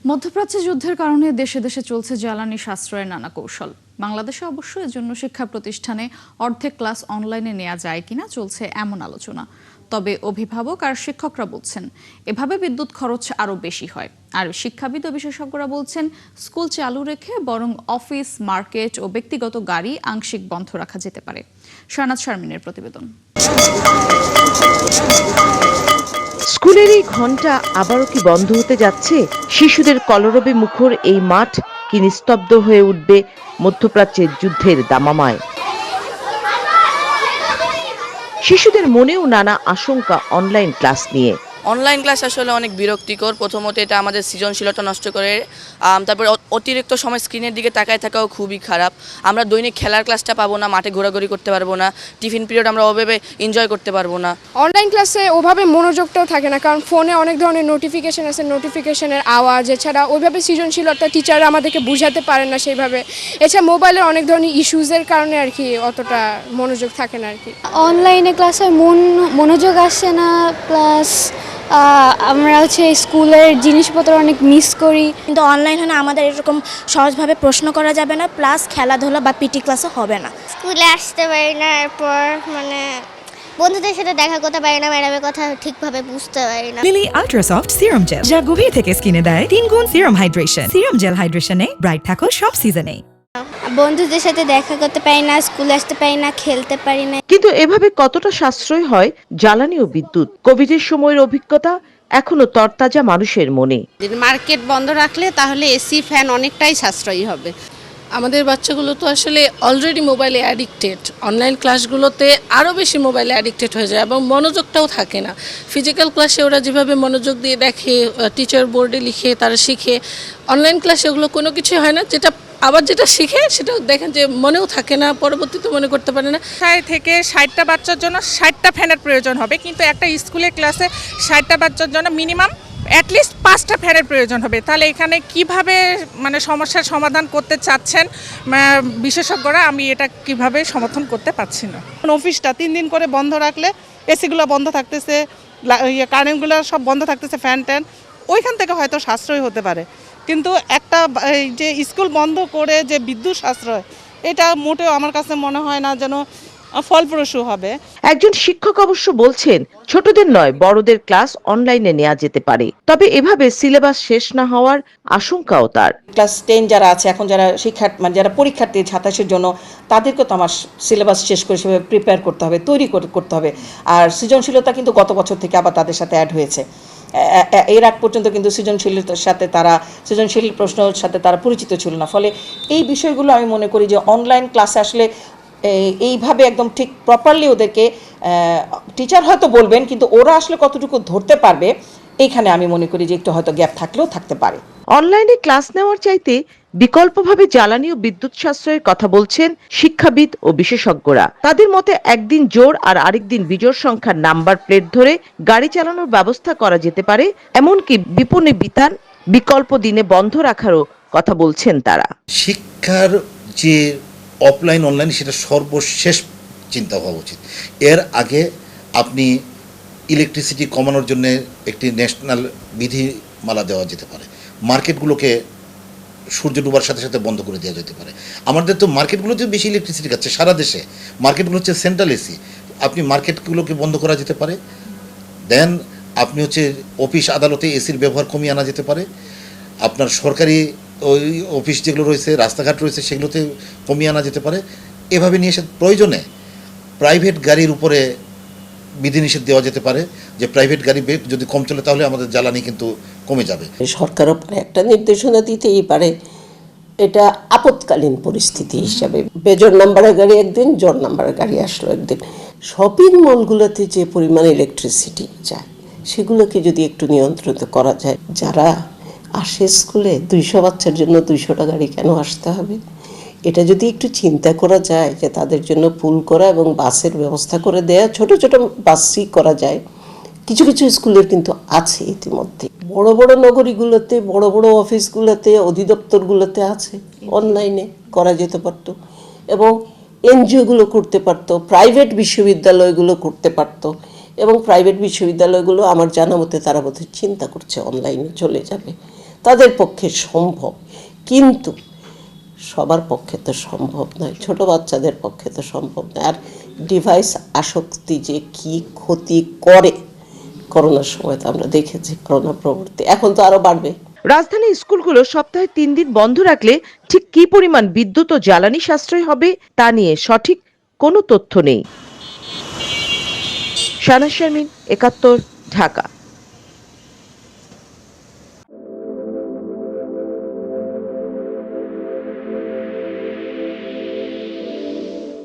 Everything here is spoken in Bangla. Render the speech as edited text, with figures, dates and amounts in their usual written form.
মধ্যপ্রাচ্যে যুদ্ধের কারণে দেশে দেশে চলছে জ্বালানি সাশ্রয়ের নানা কৌশল। বাংলাদেশে অবশ্য এজন্য শিক্ষা প্রতিষ্ঠানে অর্ধেক ক্লাস অনলাইনে নেওয়া যায় কিনা চলছে এমন আলোচনা। তবে অভিভাবক আর শিক্ষকরা বলছেন এভাবে বিদ্যুৎ খরচ আরও বেশি হয়। আর শিক্ষাবিদ ও বিশেষজ্ঞরা বলছেন স্কুল চালু রেখে বরং অফিস, মার্কেট ও ব্যক্তিগত গাড়ি আংশিক বন্ধ রাখা যেতে পারে। শাহনাজ শারমিনের প্রতিবেদন। স্কুলের এই ঘন্টা আবারও কি বন্ধ হতে যাচ্ছে? শিশুদের কলরবে মুখর এই মাঠ কি নিস্তব্ধ হয়ে উঠবে মধ্যপ্রাচ্যের যুদ্ধের দামামায়? শিশুদের মনেও নানা আশঙ্কা অনলাইন ক্লাস নিয়ে। অনলাইন ক্লাস আসলে অনেক বিরক্তিকর। প্রথমত এটা আমাদের সৃজনশীলতা নষ্ট করে, তারপর অতিরিক্ত সময় স্ক্রিনের দিকে তাকায় থাকাও খুবই খারাপ। আমরা দৈনিক খেলার ক্লাসটা পাবো না, মাঠে ঘোরাঘুরি করতে পারবো না, টিফিন পিরিয়ড আমরা ওভাবে এনজয় করতে পারবো না। অনলাইন ক্লাসে ওভাবে মনোযোগটাও থাকে না, কারণ ফোনে অনেক ধরনের নোটিফিকেশন আছে, নোটিফিকেশনের আওয়াজ, এছাড়া ওইভাবে সৃজনশীলতা টিচাররা আমাদেরকে বুঝাতে পারে না সেইভাবে। এছাড়া মোবাইলের অনেক ধরনের ইস্যুজের কারণে আর কি অতটা মনোযোগ থাকে না আর কি। অনলাইনে ক্লাসে মনোযোগ আসে না, প্লাস আমরা স্কুলের জিনিসপত্র অনেক মিস করি। কিন্তু অনলাইন হলে আমাদের এরকম সহজভাবে প্রশ্ন করা যাবে না, প্লাস খেলাধুলা বা পিটি ক্লাসও হবে না। স্কুলে আসতে পারি না, এরপর বন্ধুদের সাথে দেখা করতে পারি না, ম্যাডামের কথা ঠিকভাবে বুঝতে পারি না। Lily ultra soft serum gel, যা গভীর থেকে স্কিনে দেয় 3 গুণ সিরাম হাইড্রেশন। সিরাম জেল হাইড্রেশনে ব্রাইট থাকো সব সিজনে। বন্ধুদের সাথে দেখা করতে পারি না, স্কুলে আসতে পারি না, খেলতে পারি না। কিন্তু এভাবে কতটা সাশ্রয় হয় জ্বালানি ও বিদ্যুৎ? কোভিডের সময়ের অভিজ্ঞতা এখনো তরতাজা মানুষের মনে। মার্কেট বন্ধ রাখলে তাহলে এসি, ফ্যান অনেকটাই সাশ্রয়ী হবে। আমাদের বাচ্চাগুলো তো আসলে অলরেডি মোবাইলে অ্যাডিক্টেড, অনলাইন ক্লাসগুলোতে আরও বেশি মোবাইলে অ্যাডিক্টেড হয়ে যায় এবং মনোযোগটাও থাকে না। ফিজিক্যাল ক্লাসে ওরা যেভাবে মনোযোগ দিয়ে দেখে, টিচার বোর্ডে লিখে তারা শিখে, অনলাইন ক্লাসে ওগুলো কোনো কিছুই হয় না। যেটা শিখে সেটা দেখেন যে মনেও থাকে না, পরবর্তীতে মনে করতে পারে না। 60 থেকে 60টা বাচ্চার জন্য 60টা ফ্যানের প্রয়োজন হবে, কিন্তু একটা স্কুলের ক্লাসে 60টা বাচ্চার জন্য মিনিমাম অ্যাটলিস্ট 5টা ফ্যানের প্রয়োজন হবে। তাহলে এখানে কিভাবে সমস্যার সমাধান করতে চাচ্ছেন বিশেষজ্ঞরা, আমি এটা কিভাবে সমর্থন করতে পারছি না। অফিসটা 3 দিন করে বন্ধ রাখলে এসিগুলো বন্ধ থাকতেছে, কারেন্টগুলো সব বন্ধ থাকতেছে, ফ্যান ট্যান, ওইখান থেকে হয়তো সাশ্রয় হতে পারে। কিন্তু একটা যে স্কুল বন্ধ করে যে বিদ্যুৎ সাশ্রয়, এটা মোটেও আমার কাছে মনে হয় না যেন ফলপ্রসূ হবে। একজন শিক্ষক অবশ্য বলছেন ছোটদের নয় বড়দের ক্লাস অনলাইনে নেওয়া যেতে পারে, তবে এভাবে সিলেবাস শেষ না হওয়ার আশঙ্কাও তার। ক্লাস 10 যারা আছে এখন, যারা যারা পরীক্ষার্থী ছাত্রীর জন্য, তাদেরকে তো আমার সিলেবাস শেষ করে সেভাবে প্রিপেয়ার করতে হবে, তৈরি করতে হবে। আর সৃজনশীলতা কিন্তু গত বছর থেকে আবার তাদের সাথে অ্যাড হয়েছে। এর আগ পর্যন্ত কিন্তু সৃজনশীলতার সাথে সৃজনশীল প্রশ্নের সাথে তারা পরিচিত ছিল না। ফলে এই বিষয়গুলো আমি মনে করি যে অনলাইন ক্লাসে আসলে এইভাবে একদম ঠিক প্রপারলি ওদেরকে টিচার হয়তো বলবেন, কিন্তু ওরা আসলে কতটুকু ধরতে পারবে, এইখানে আমি মনে করি যে একটু হয়তো গ্যাপ থাকলেও থাকতে পারে। অনলাইনে ক্লাস নেওয়ার চাইতে বিকল্পভাবে জ্বালানি ও বিদ্যুৎ সাশ্রয়ের কথা বলছেন শিক্ষাবিদ ও বিশেষজ্ঞরা। তাদের মতে একদিন জোড় আর আরেকদিন বিজোড় সংখ্যার নাম্বার প্লেট ধরে গাড়ি চালানোর ব্যবস্থা করা যেতে পারে, এমনকি বিপণী বিতান বিকল্প দিনে বন্ধ রাখারও কথা বলছেন তারা। শিক্ষার যে অফলাইন অনলাইন, সেটা সর্বশেষ চিন্তা হওয়া উচিত। এর আগে আপনি ইলেকট্রিসিটি কমানোর জন্য একটি ন্যাশনাল বিধিমালা দেওয়া যেতে পারে। মার্কেটগুলোকে সূর্য ডুবার সাথে সাথে বন্ধ করে দেওয়া যেতে পারে। আমাদের তো মার্কেটগুলোতে বেশি ইলেকট্রিসিটি খাচ্ছে সারা দেশে। মার্কেটগুলো হচ্ছে সেন্ট্রাল এসি, আপনি মার্কেটগুলোকে বন্ধ করা যেতে পারে। দেন আপনি অফিস আদালতে এসির ব্যবহার কমিয়ে আনা যেতে পারে। আপনার সরকারি ওই অফিস যেগুলো রয়েছে, রাস্তাঘাট রয়েছে, সেগুলোতে কমিয়ে আনা যেতে পারে। এভাবে নিয়ে এসে প্রয়োজনে প্রাইভেট গাড়ির উপরে বিধিনিষেধ দেওয়া যেতে পারে, যে প্রাইভেট গাড়ি যদি কম চলে তাহলে আমাদের জ্বালানি কিন্তু কমে যাবে। সরকারও একটা নির্দেশনা দিতেই পারে, এটা আপৎকালীন পরিস্থিতি হিসাবে। বেজোড় নাম্বারের গাড়ি একদিন, জোড় নাম্বারের গাড়ি আসলো একদিন। শপিং মলগুলোতে যে পরিমাণ ইলেকট্রিসিটি যায়, সেগুলোকে যদি একটু নিয়ন্ত্রিত করা যায়। যারা আসে স্কুলে 200 বাচ্চার জন্য 200টা গাড়ি কেন আসতে হবে, এটা যদি একটু চিন্তা করা যায় যে তাদের জন্য পুল করা এবং বাসের ব্যবস্থা করে দেয়া, ছোট ছোট বাসই করা যায়। কিছু কিছু স্কুলের কিন্তু আছে ইতিমধ্যে, বড় বড় নগরীগুলোতে, বড় বড় অফিসগুলোতে, অধিদপ্তরগুলোতে আছে, অনলাইনে করা যেতে পারতো এবং এনজিওগুলো করতে পারতো, প্রাইভেট বিশ্ববিদ্যালয়গুলো করতে পারতো। এবং প্রাইভেট বিশ্ববিদ্যালয়গুলো আমার জানা মতে তারা বোধহয় চিন্তা করছে অনলাইনে চলে যাবে। তাদের পক্ষে সম্ভব, কিন্তু সবার পক্ষে তো সম্ভব নয়, ছোট বাচ্চাদের পক্ষে তো সম্ভব নয়। আর ডিভাইস আসক্তি যে কি ক্ষতি করে করোনার সময় তো আমরা দেখেছি, করোনা প্রবর্তী এখন তো আরো বাড়বে। রাজধানী স্কুলগুলো সপ্তাহে 3 দিন বন্ধ রাখলে ঠিক কি পরিমাণ বিদ্যুৎ ও জ্বালানি সাশ্রয় হবে তা নিয়ে সঠিক কোনো তথ্য নেই। শাহনাজ শারমিন, 71, ঢাকা।